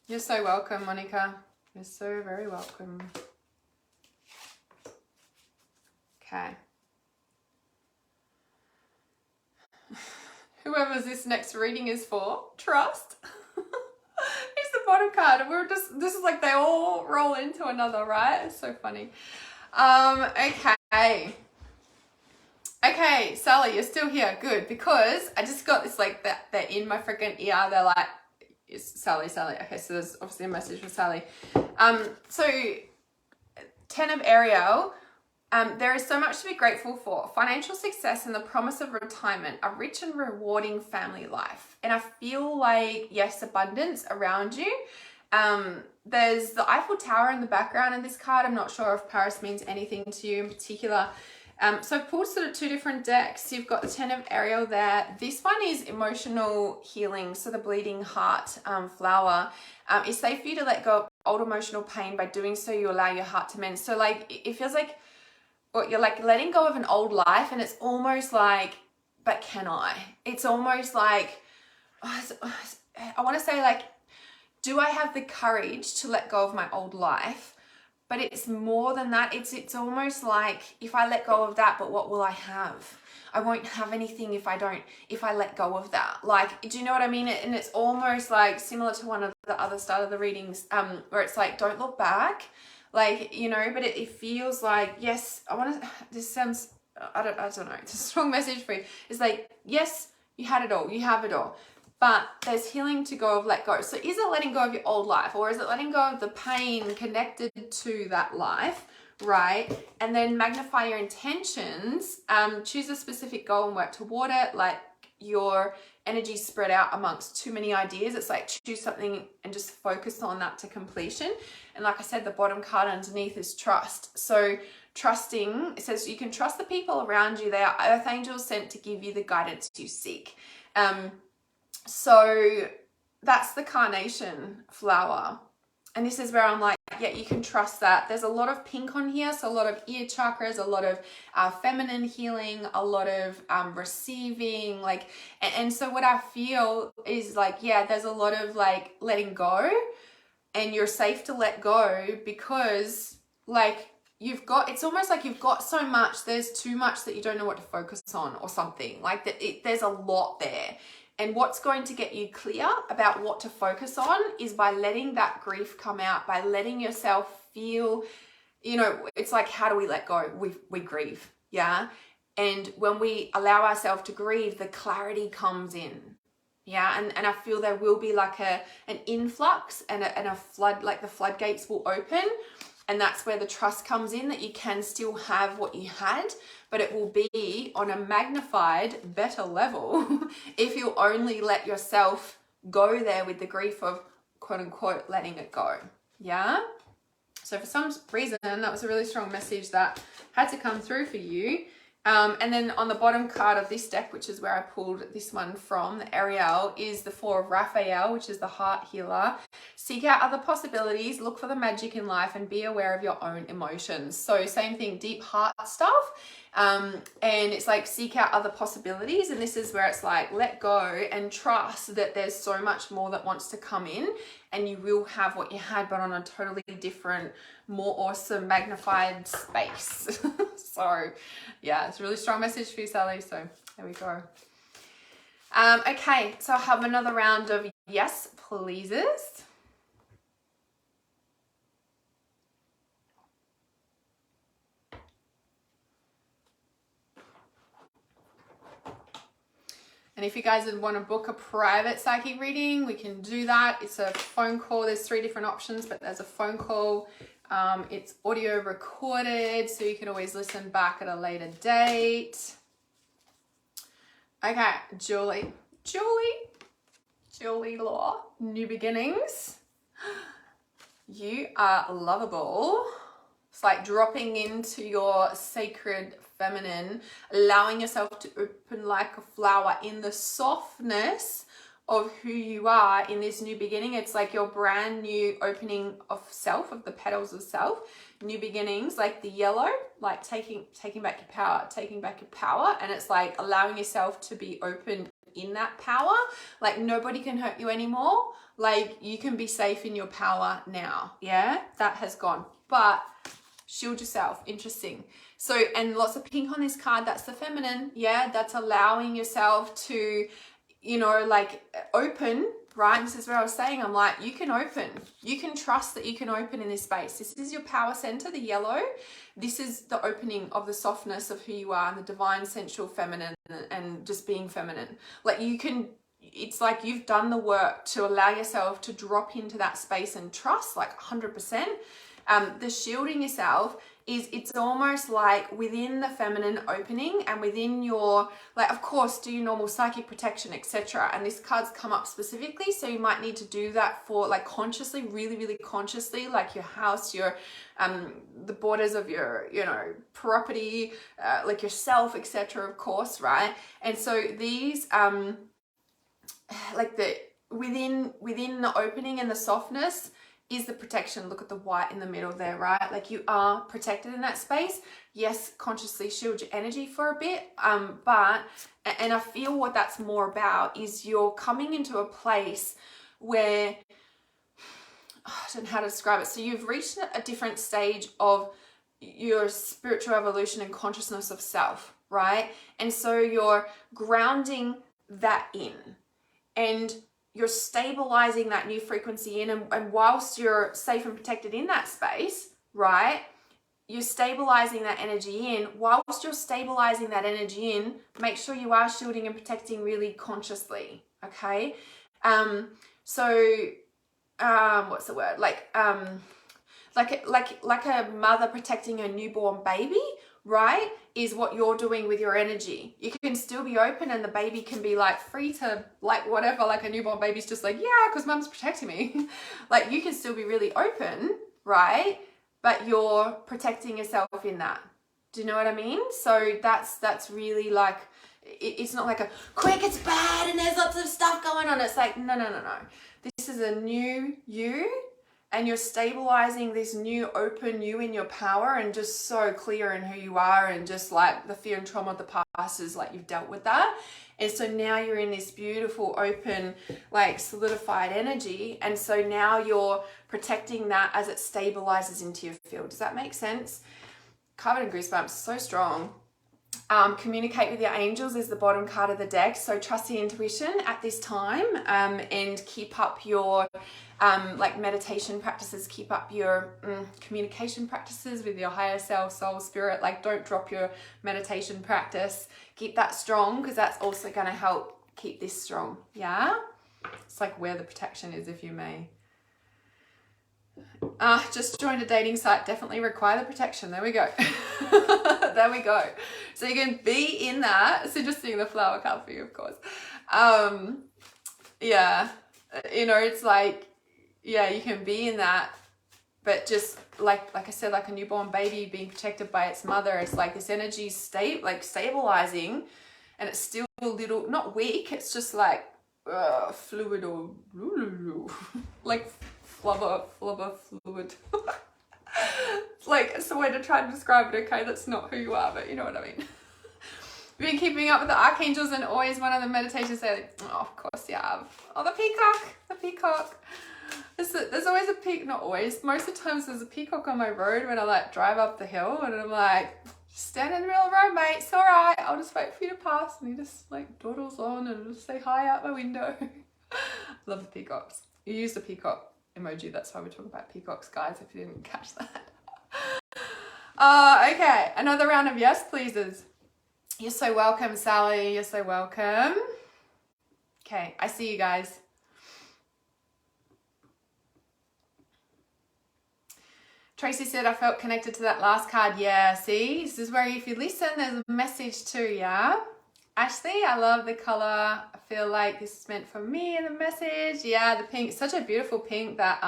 You're so welcome, Monica. You're so very welcome. Okay. Whoever this next reading is for, trust. It's the bottom card. This is like they all roll into another, right? It's so funny. Okay. Okay, Sally, you're still here. Good, because I just got this like that they're in my freaking ear. They're like, it's Sally. Okay, so there's obviously a message for Sally. So 10 of Ariel, there is so much to be grateful for. Financial success and the promise of retirement, a rich and rewarding family life. And I feel like, yes, abundance around you. There's the Eiffel Tower in the background in this card. I'm not sure if Paris means anything to you in particular. So I've pulled sort of two different decks. You've got the 10 of Ariel there. This one is emotional healing. So the bleeding heart flower. It's safe for you to let go of old emotional pain. By doing so, you allow your heart to mend. So like, it feels like, or you're like letting go of an old life, and it's almost like, but can I? It's almost like, I want to say like, do I have the courage to let go of my old life? But it's more than that. It's almost like, if I let go of that, but what will I have? I won't have anything if I let go of that. Like, do you know what I mean? And it's almost like similar to one of the other start of the readings, where it's like, don't look back. Like, you know, but it feels like, yes, this sounds, I don't know. It's a strong message for you. It's like, yes, you had it all. You have it all. But there's healing to go of let go. So is it letting go of your old life, or is it letting go of the pain connected to that life, right? And then magnify your intentions, choose a specific goal and work toward it. Like, your energy spread out amongst too many ideas. It's like, choose something and just focus on that to completion. And like I said, the bottom card underneath is trust. So trusting, it says you can trust the people around you. They are earth angels sent to give you the guidance you seek. So that's the carnation flower. And this is where I'm like, yeah, you can trust that. There's a lot of pink on here. So a lot of ear chakras, a lot of feminine healing, a lot of receiving, like, and so what I feel is like, yeah, there's a lot of like letting go, and you're safe to let go because like it's almost like you've got so much, there's too much that you don't know what to focus on or something like that. There's a lot there. And what's going to get you clear about what to focus on is by letting that grief come out, by letting yourself feel, you know, it's like, how do we let go? We grieve, yeah? And when we allow ourselves to grieve, the clarity comes in, yeah? And I feel there will be like an influx and a flood, like the floodgates will open. And that's where the trust comes in, that you can still have what you had, but it will be on a magnified, better level if you only let yourself go there with the grief of, quote unquote, letting it go. Yeah? So for some reason, that was a really strong message that had to come through for you. And then on the bottom card of this deck, which is where I pulled this one from, the Ariel, is the Four of Raphael, which is the heart healer. Seek out other possibilities, look for the magic in life, and be aware of your own emotions. So same thing, deep heart stuff. And it's like, seek out other possibilities. And this is where it's like, let go and trust that there's so much more that wants to come in, and you will have what you had, but on a totally different, more awesome, magnified space. So yeah, it's a really strong message for you, Sally. So there we go. Okay, so I have another round of yes pleases. And if you guys would want to book a private psychic reading, we can do that. It's a phone call. There's 3 different options, but there's a phone call. It's audio recorded, so you can always listen back at a later date. Okay, Julie Law, new beginnings. You are lovable. It's like dropping into your sacred feminine, allowing yourself to open like a flower in the softness of who you are in this new beginning. It's like your brand new opening of self, of the petals of self, new beginnings, like the yellow, like taking back your power. And it's like allowing yourself to be open in that power. Like nobody can hurt you anymore. Like you can be safe in your power now. Yeah, that has gone. But shield yourself. Interesting. So, and lots of pink on this card. That's the feminine. Yeah, that's allowing yourself to, you know, like open, right? This is where I was saying, I'm like, you can open. You can trust that you can open in this space. This is your power center, the yellow. This is the opening of the softness of who you are and the divine, sensual, feminine, and just being feminine. Like you can, it's like you've done the work to allow yourself to drop into that space and trust, like 100%. The shielding yourself is it's almost like within the feminine opening and within your, like, of course, do your normal psychic protection, etc. And this card's come up specifically, so you might need to do that for, like, consciously, really, really consciously, like your house, your the borders of your, you know, property, like yourself, etc. Of course, right? And so these like the within the opening and the softness is the protection. Look at the white in the middle there, right? Like you are protected in that space. Yes, consciously shield your energy for a bit, but, and I feel what that's more about is you're coming into a place where, I don't know how to describe it. So you've reached a different stage of your spiritual evolution and consciousness of self, right? And so you're grounding that in, and you're stabilizing that new frequency in, and whilst you're safe and protected in that space, right, you're stabilizing that energy in. Whilst you're stabilizing that energy in, make sure you are shielding and protecting really consciously, okay? What's the word? Like a mother protecting her newborn baby, right, is what you're doing with your energy. You can still be open and the baby can be like free to like whatever, like a newborn baby's just like, yeah, because mom's protecting me. Like you can still be really open, right? But you're protecting yourself in that. Do you know what I mean? So that's really like, it's not like a quick, it's bad and there's lots of stuff going on. It's like, no. This is a new you, and you're stabilizing this new open you in your power, and just so clear in who you are, and just like the fear and trauma of the past is like you've dealt with that. And so now you're in this beautiful, open, like solidified energy. And so now you're protecting that as it stabilizes into your field. Does that make sense? Covered in goosebumps, so strong. Communicate with your angels is the bottom card of the deck. So trust your intuition at this time, and keep up your like meditation practices, keep up your communication practices with your higher self, soul, spirit. Like don't drop your meditation practice. Keep that strong, because that's also going to help keep this strong. Yeah, it's like where the protection is, if you may. Just joined a dating site, definitely require the protection. There we go. There we go. So you can be in that. So just seeing the flower card for you, of course. Yeah, you know, it's like, yeah, you can be in that, but just like I said, like a newborn baby being protected by its mother, it's like this energy state, like stabilizing, and it's still a little, not weak, it's just like fluid or like flubber fluid. Like, it's a way to try and describe it, okay? That's not who you are, but you know what I mean. Been keeping up with the archangels, and always one of the meditations say, oh, of course you have. Oh, the peacock. There's always a peacock, not always, most of the times there's a peacock on my road when I like drive up the hill, and I'm like, stand in the middle of the road, mate, it's all right, I'll just wait for you to pass. And he just like dawdles on and just say hi out my window. Love the peacocks. You use the peacock emoji, that's why we're talking about peacocks, guys, if you didn't catch that. Okay, another round of yes pleases. You're so welcome, Sally, you're so welcome. Okay, I see you guys. Tracy said, I felt connected to that last card. Yeah, see, this is where if you listen, there's a message too, yeah? Ashley, I love the color. I feel like this is meant for me in the message. Yeah, the pink, such a beautiful pink that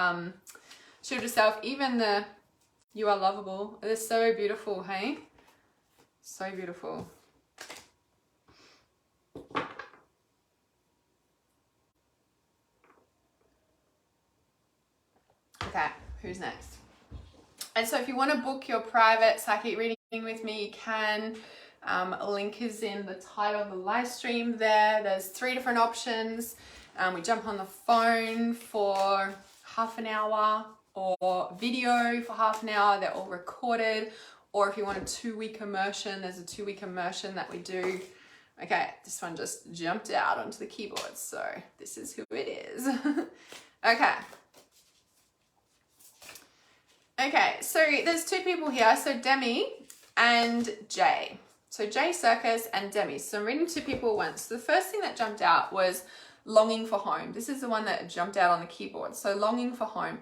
shield yourself. Even the you are lovable. It is so beautiful, hey? So beautiful. Okay, who's next? And so if you want to book your private psychic reading with me, you can. Link is in the title of the live stream there. There's 3 different options. We jump on the phone for half an hour, or video for half an hour. They're all recorded. Or if you want a 2-week immersion, there's a 2-week immersion that we do. Okay, this one just jumped out onto the keyboard, so this is who it is. Okay, so there's 2 people here. So Demi and Jay. So Jay Circus and Demi. So I'm reading 2 people at once. So the first thing that jumped out was longing for home. This is the one that jumped out on the keyboard. So longing for home.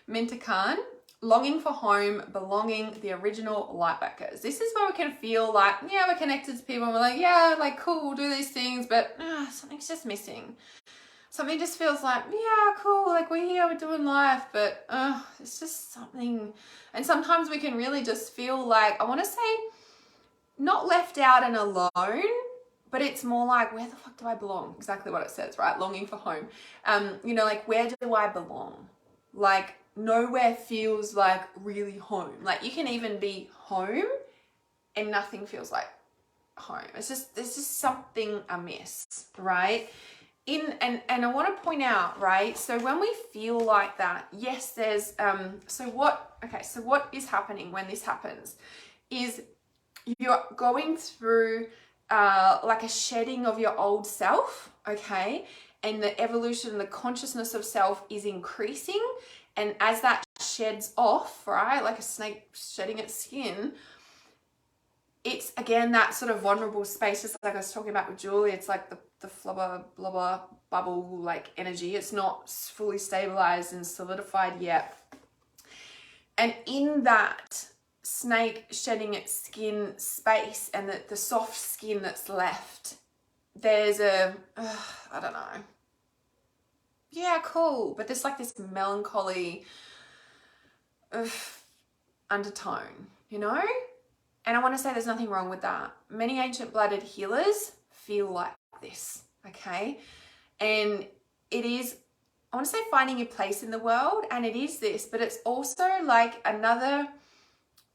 Mintakan, longing for home, belonging, the original light workers. This is where we can feel like, yeah, we're connected to people and we're like, yeah, like cool, we'll do these things, but something's just missing. Something just feels like, yeah, cool, like we're here, we're doing life, but it's just something. And sometimes we can really just feel like, I want to say, not left out and alone, but it's more like, where the fuck do I belong? Exactly what it says, right? Longing for home. You know, like, where do I belong? Like, nowhere feels like really home. Like, you can even be home and nothing feels like home. It's just, there's just something amiss, right? And I want to point out, right? So when we feel like that, yes, there's, so what is happening when this happens is you're going through like a shedding of your old self, okay? And the evolution and the consciousness of self is increasing. And as that sheds off, right, like a snake shedding its skin, it's again that sort of vulnerable space, just like I was talking about with Julie. It's like the flubber, blubber, bubble like energy. It's not fully stabilized and solidified yet. And in that snake shedding its skin space and the soft skin that's left, there's a, I don't know. Yeah, cool. But there's like this melancholy undertone, you know? And I want to say there's nothing wrong with that. Many ancient blooded healers feel like this, okay? And it is, I want to say, finding your place in the world, and it is this, but it's also like another,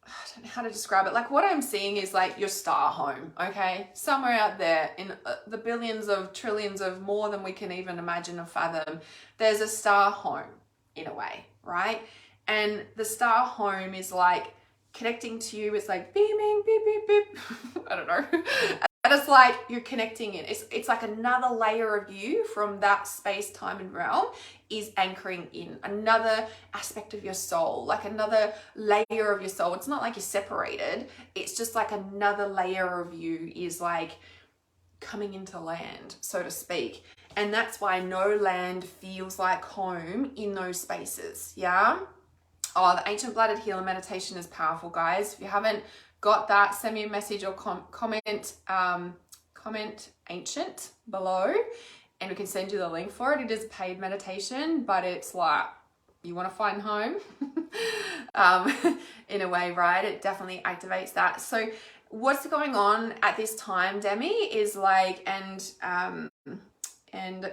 I don't know how to describe it. Like, what I'm seeing is like your star home, okay? Somewhere out there in the billions of trillions of more than we can even imagine or fathom, there's a star home in a way, right? And the star home is like connecting to you. It's like beaming, beep, beep, beep. I don't know. And it's like you're connecting in. It's like another layer of you from that space, time, and realm is anchoring in another aspect of your soul, like another layer of your soul. It's not like you're separated. It's just like another layer of you is like coming into land, so to speak. And that's why no land feels like home in those spaces. Yeah. Oh, the Ancient Blooded Healer meditation is powerful, guys. If you haven't got that, send me a message or comment ancient below and we can send you the link for it. It is a paid meditation, but it's like, you want to find home in a way, right? It definitely activates that. So what's going on at this time, Demi, is like, and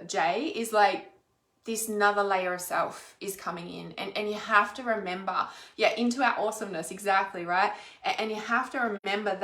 Jay is like, this another layer of self is coming in, and you have to remember, yeah, into our awesomeness, exactly, right? And you have to remember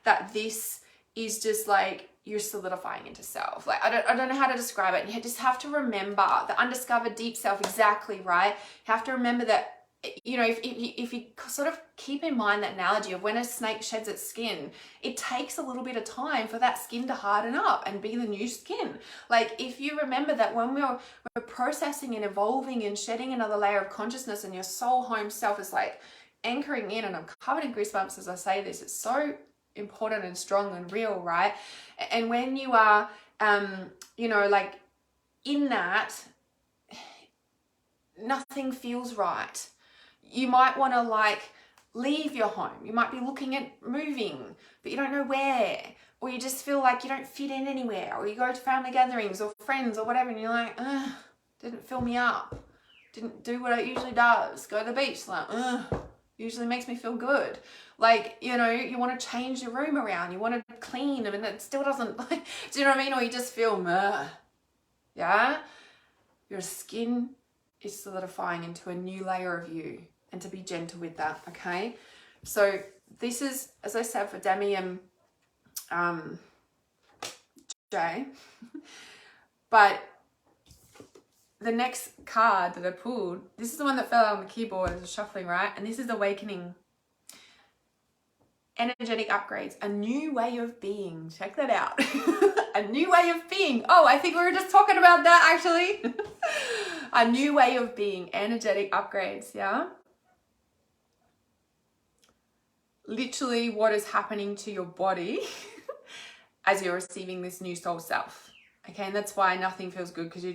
that this is just like you're solidifying into self. Like, I don't know how to describe it. You just have to remember the undiscovered deep self, exactly, right? You have to remember that, you know, if you sort of keep in mind that analogy of when a snake sheds its skin, it takes a little bit of time for that skin to harden up and be the new skin. Like, if you remember that when we're processing and evolving and shedding another layer of consciousness, and your soul home self is like anchoring in, and I'm covered in goosebumps as I say this, it's so important and strong and real, right? And when you are, you know, like in that, nothing feels right. You might want to like leave your home. You might be looking at moving, but you don't know where, or you just feel like you don't fit in anywhere, or you go to family gatherings or friends or whatever and you're like, didn't fill me up, didn't do what it usually does. Go to the beach, like, usually makes me feel good. Like, you know, you want to change your room around, you want to clean, and it still doesn't, like, do you know what I mean? Or you just feel, yeah? Your skin is solidifying into a new layer of you, and to be gentle with that, okay? So this is, as I said, for Demi and Jay. But the next card that I pulled, this is the one that fell out on the keyboard as a shuffling, right? And this is Awakening. Energetic upgrades, a new way of being. Check that out. A new way of being. Oh, I think we were just talking about that actually. A new way of being, energetic upgrades, yeah? Literally what is happening to your body as you're receiving this new soul self. Okay, and that's why nothing feels good, because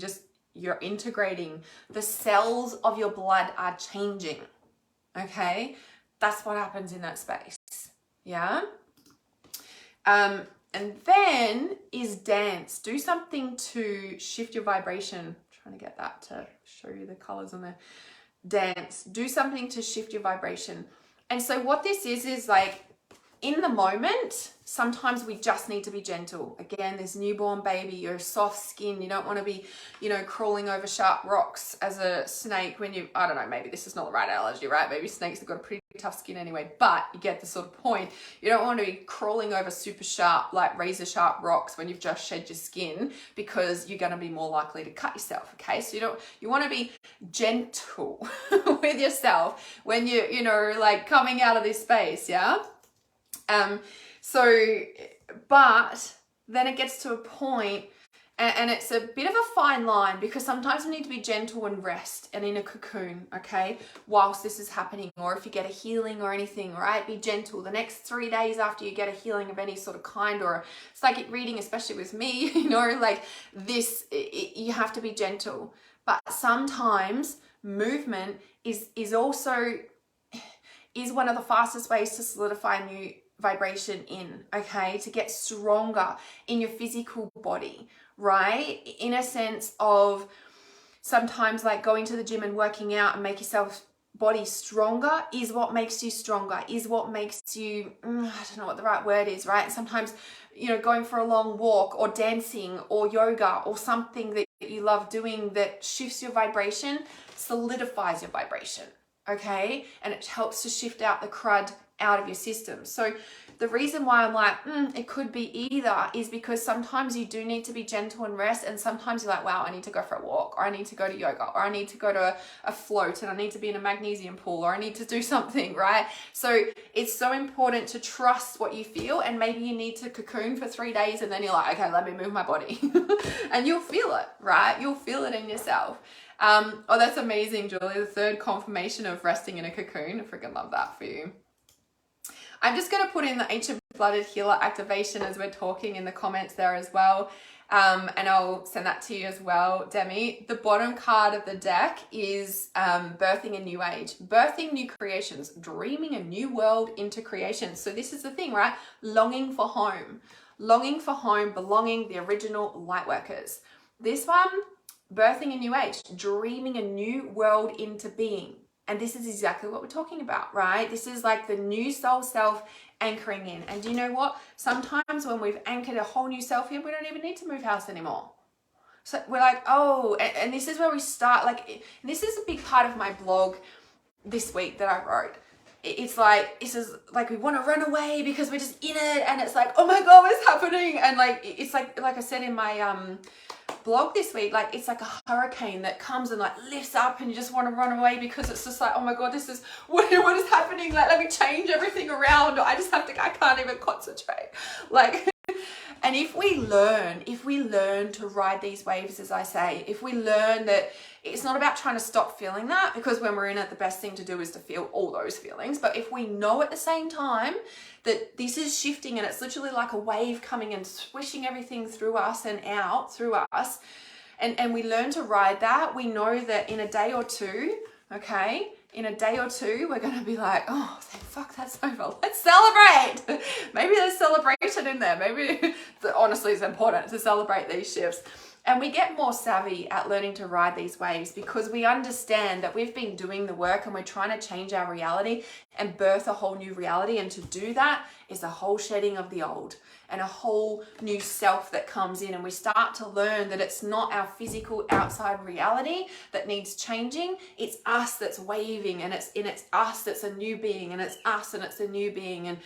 you're integrating. The cells of your blood are changing. okay? That's what happens in that space, yeah? And then is dance. Do something to shift your vibration. I'm trying to get that to show you the colors on there. Dance. Do something to shift your vibration. And so what this is like, in the moment, sometimes we just need to be gentle. Again, this newborn baby, your soft skin, you don't want to be, you know, crawling over sharp rocks as a snake when you, I don't know, maybe this is not the right analogy, right? Maybe snakes have got a pretty tough skin anyway, but you get the sort of point. You don't want to be crawling over super sharp, like razor sharp rocks when you've just shed your skin, because you're going to be more likely to cut yourself, okay? So you want to be gentle with yourself when you know, like coming out of this space, yeah? But then it gets to a point, and it's a bit of a fine line, because sometimes we need to be gentle and rest and in a cocoon, okay, whilst this is happening. Or if you get a healing or anything, right, be gentle. The next 3 days after you get a healing of any sort of kind, or psychic reading, especially with me, you know, like this, you have to be gentle. But sometimes movement is also one of the fastest ways to solidify a new vibration in, okay, to get stronger in your physical body, right? In a sense of sometimes like going to the gym and working out and make yourself body stronger is what makes you stronger, is what makes you, I don't know what the right word is, right? Sometimes, you know, going for a long walk or dancing or yoga or something that you love doing that shifts your vibration, solidifies your vibration, okay? And it helps to shift out the crud out of your system. So the reason why I'm like, it could be either, is because sometimes you do need to be gentle and rest, and sometimes you're like, wow, I need to go for a walk, or I need to go to yoga, or I need to go to a float, and I need to be in a magnesium pool, or I need to do something, right? So it's so important to trust what you feel, and maybe you need to cocoon for 3 days, and then you're like, okay, let me move my body. And you'll feel it, right? You'll feel it in yourself. Oh, that's amazing, Julie. The third confirmation of resting in a cocoon. I freaking love that for you. I'm just going to put in the Ancient Blooded Healer activation as we're talking in the comments there as well. And I'll send that to you as well, Demi. The bottom card of the deck is birthing a new age, birthing new creations, dreaming a new world into creation. So this is the thing, right? Longing for home, belonging, the original light workers. This one, birthing a new age, dreaming a new world into being. And this is exactly what we're talking about, right? This is like the new soul self anchoring in. And do you know what? Sometimes when we've anchored a whole new self in, we don't even need to move house anymore. So we're like, oh, and this is where we start. Like, this is a big part of my blog this week that I wrote. It's like, this is like, we want to run away because we're just in it. And it's like, oh my God, what's happening? And like, it's like I said in my, blog this week, like it's like a hurricane that comes and like lifts up, and you just want to run away because it's just like, oh my God, this is what is happening, like let me change everything around, or I can't even concentrate, like. And if we learn to ride these waves, as I say, if we learn that it's not about trying to stop feeling that, because when we're in it, the best thing to do is to feel all those feelings. But if we know at the same time that this is shifting, and it's literally like a wave coming and swishing everything through us and out through us, and we learn to ride that, we know that in a day or two, okay, we're going to be like, oh, thank fuck, that's over. Let's celebrate. Maybe there's celebration in there. Maybe, honestly, it's important to celebrate these shifts. And we get more savvy at learning to ride these waves, because we understand that we've been doing the work and we're trying to change our reality and birth a whole new reality. And to do that is a whole shedding of the old and a whole new self that comes in. And we start to learn that it's not our physical outside reality that needs changing. It's us that's waving, and it's us that's a new being, and it's us and it's a new being. And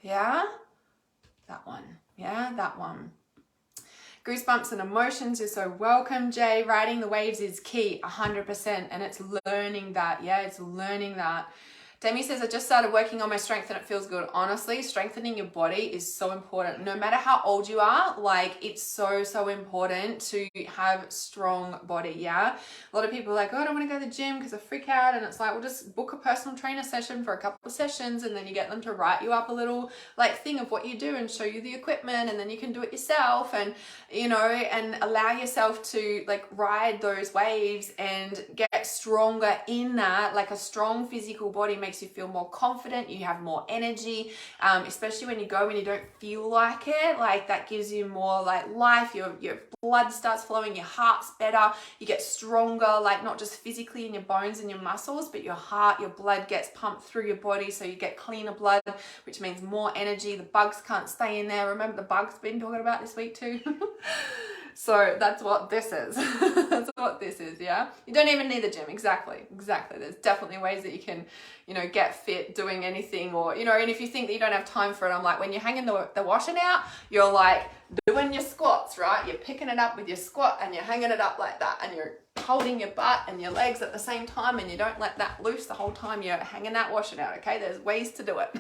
yeah, that one. Goosebumps and emotions, you're so welcome, Jay. Riding the waves is key, 100%. And it's learning that, it's learning that. Demi says, I just started working on my strength and it feels good. Honestly, strengthening your body is so important. No matter how old you are, like it's so, so important to have strong body, yeah? A lot of people are like, oh, I don't want to go to the gym because I freak out. And it's like, well, just book a personal trainer session for a couple of sessions and then you get them to write you up a little like thing of what you do and show you the equipment, and then you can do it yourself, and, you know, and allow yourself to like ride those waves and get stronger in that. Like a strong physical body makes you feel more confident, you have more energy, especially when you go and you don't feel like it. Like that gives you more like life, your blood starts flowing, your heart's better, you get stronger, like not just physically in your bones and your muscles, but your heart, your blood gets pumped through your body, so you get cleaner blood, which means more energy. The bugs can't stay in there. Remember the bugs been talking about this week too? So that's what this is. That's what this is, yeah? You don't even need the gym. Exactly. There's definitely ways that you can, you know, get fit doing anything, or, you know, and if you think that you don't have time for it, I'm like, when you're hanging the washing out, you're like doing your squats, right? You're picking it up with your squat and you're hanging it up like that, and you're holding your butt and your legs at the same time, and you don't let that loose the whole time you're hanging that washing out, okay? There's ways to do it.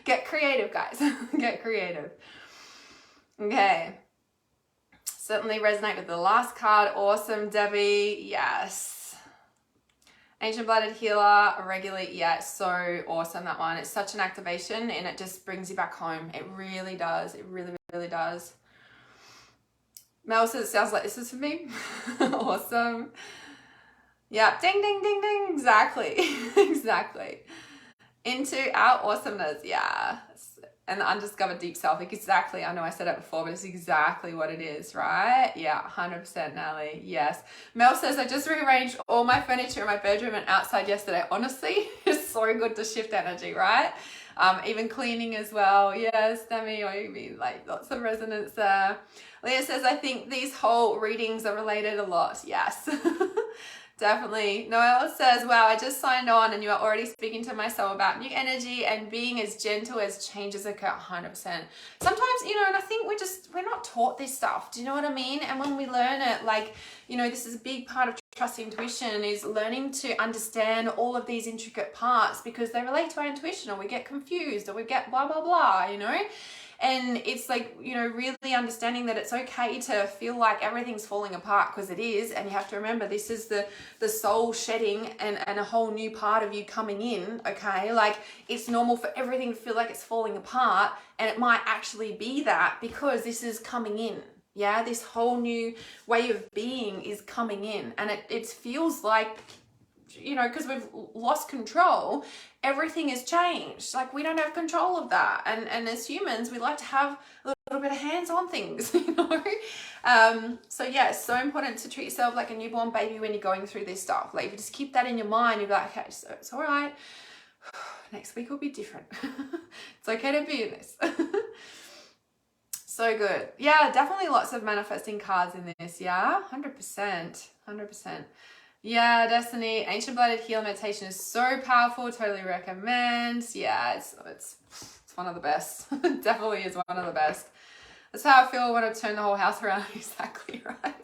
Get creative, guys. Get creative. Okay. Certainly resonate with the last card. Awesome, Debbie. Yes. Ancient Blooded Healer, regularly. Yeah, it's so awesome, that one. It's such an activation and it just brings you back home. It really does. It really, really does. Mel says, it sounds like this is for me. Awesome. Yeah, ding, ding, ding, ding. Exactly. Exactly. Into our awesomeness. Yeah. And the undiscovered deep self. Exactly. I know I said it before, but it's exactly what it is, right? Yeah, 100%, Natalie. Yes. Mel says, I just rearranged all my furniture in my bedroom and outside yesterday. Honestly, it's so good to shift energy, right? Even cleaning as well. Yes, Demi, or you mean like lots of resonance there. Leah says, I think these whole readings are related a lot. Yes. Definitely. Noelle says, wow, I just signed on and you are already speaking to my soul about new energy and being as gentle as changes occur. 100%. Sometimes, you know, and I think we're not taught this stuff. Do you know what I mean? And when we learn it, like, you know, this is a big part of trust intuition, is learning to understand all of these intricate parts because they relate to our intuition, or we get confused, or we get blah, blah, blah, you know? And it's like, you know, really understanding that it's okay to feel like everything's falling apart, because it is. And you have to remember, this is the soul shedding and a whole new part of you coming in, okay? Like, it's normal for everything to feel like it's falling apart, and it might actually be that because this is coming in. Yeah, this whole new way of being is coming in, and it feels like, you know, because we've lost control, everything has changed. Like, we don't have control of that. And as humans, we like to have a little bit of hands on things, you know? So yeah, it's so important to treat yourself like a newborn baby when you're going through this stuff. Like, if you just keep that in your mind, you'll be like, okay, so it's all right. Next week will be different. It's okay to be in this. So good. Yeah, definitely lots of manifesting cards in this. Yeah, 100%. 100%. Yeah, Destiny, Ancient Blooded Healer meditation is so powerful. Totally recommend. Yeah, it's one of the best. Definitely is one of the best. That's how I feel when I turn the whole house around. Exactly, right?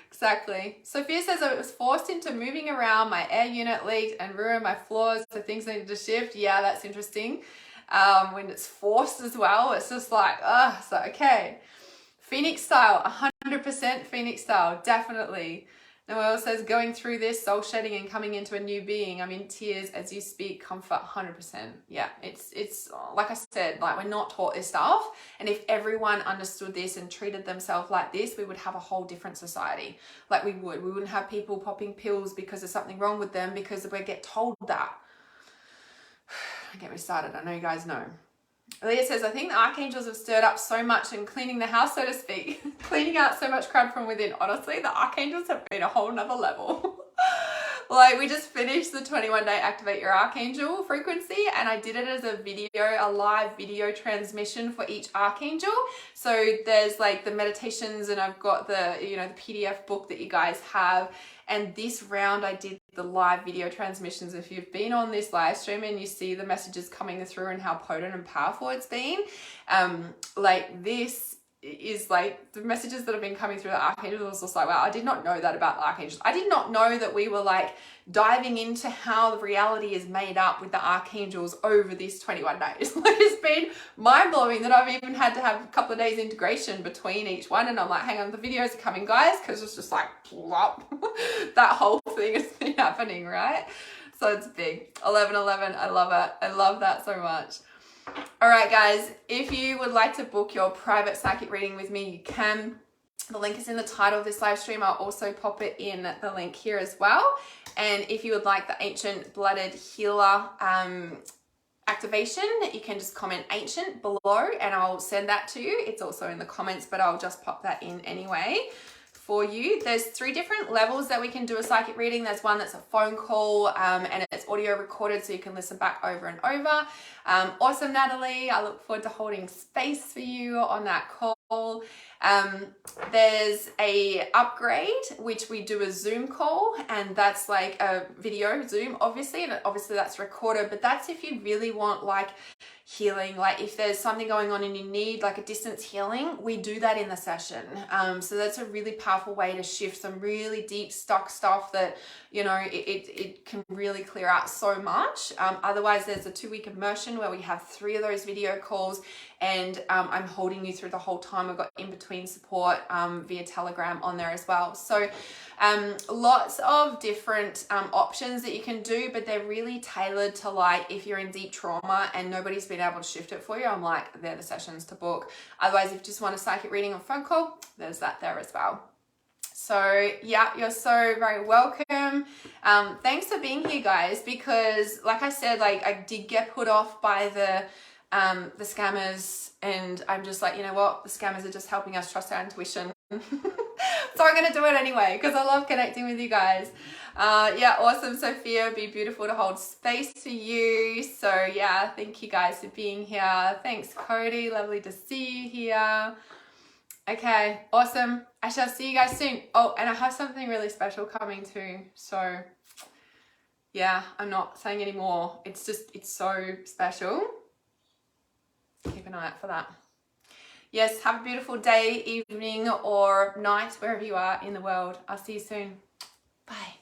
Exactly. Sophia says, I was forced into moving around. My air unit leaked and ruined my floors, so things needed to shift. Yeah, that's interesting. When it's forced as well, it's just like, so okay. Phoenix style, 100% Phoenix style, definitely. Noelle says, going through this, soul shedding and coming into a new being. I'm in tears as you speak, comfort, 100%. Yeah, it's like I said, like, we're not taught this stuff. And if everyone understood this and treated themselves like this, we would have a whole different society. Like, we wouldn't have people popping pills because there's something wrong with them because we get told that. Don't get me started, I know you guys know. Leah says, I think the archangels have stirred up so much in cleaning the house, so to speak. Cleaning out so much crap from within. Honestly, the archangels have been a whole nother level. Like, we just finished the 21-day Activate Your Archangel frequency, and I did it as a live video transmission for each archangel. So there's like the meditations, and I've got the, you know, the PDF book that you guys have. And this round I did the live video transmissions. If you've been on this live stream and you see the messages coming through and how potent and powerful it's been, like, this is like the messages that have been coming through the archangels was just like, wow, I did not know that about the archangels. I did not know that we were like diving into how the reality is made up with the archangels over these 21 days. Like, it's been mind-blowing that I've even had to have a couple of days integration between each one, and I'm like, hang on, the videos are coming, guys, because it's just like plop. That whole thing has been happening, right? So it's big. 1111, I love it. I love that so much. All right, guys, if you would like to book your private psychic reading with me, you can. The link is in the title of this live stream. I'll also pop it in the link here as well. And if you would like the Ancient Blooded Healer activation, you can just comment ancient below and I'll send that to you. It's also in the comments, but I'll just pop that in anyway for you. There's 3 different levels that we can do a psychic reading. There's one that's a phone call and it's audio recorded, so you can listen back over and over. Awesome, Natalie. I look forward to holding space for you on that call. There's a upgrade, which we do a Zoom call, and that's like a video Zoom, obviously, and obviously that's recorded, but that's if you really want like healing, like if there's something going on and you need like a distance healing, we do that in the session. So that's a really powerful way to shift some really deep stuck stuff that, you know, it can really clear out so much. Otherwise, there's a 2-week immersion where we have 3 of those video calls, and I'm holding you through the whole time. I've got in-between support via Telegram on there as well. So lots of different options that you can do, but they're really tailored to like if you're in deep trauma and nobody's been able to shift it for you, I'm like, they're the sessions to book. Otherwise, if you just want a psychic reading or phone call, there's that there as well. So yeah, you're so very welcome. Thanks for being here, guys, because like I said, like I did get put off by the scammers, and I'm just like, you know what, the scammers are just helping us trust our intuition. So I'm gonna do it anyway because I love connecting with you guys. Yeah, awesome, Sophia. Be beautiful to hold space for you. So yeah, thank you guys for being here. Thanks, Cody. Lovely to see you here. Okay, awesome. I shall see you guys soon. Oh, and I have something really special coming too. So yeah, I'm not saying any more. It's so special. Keep an eye out for that. Yes, have a beautiful day, evening, or night, wherever you are in the world. I'll see you soon. Bye.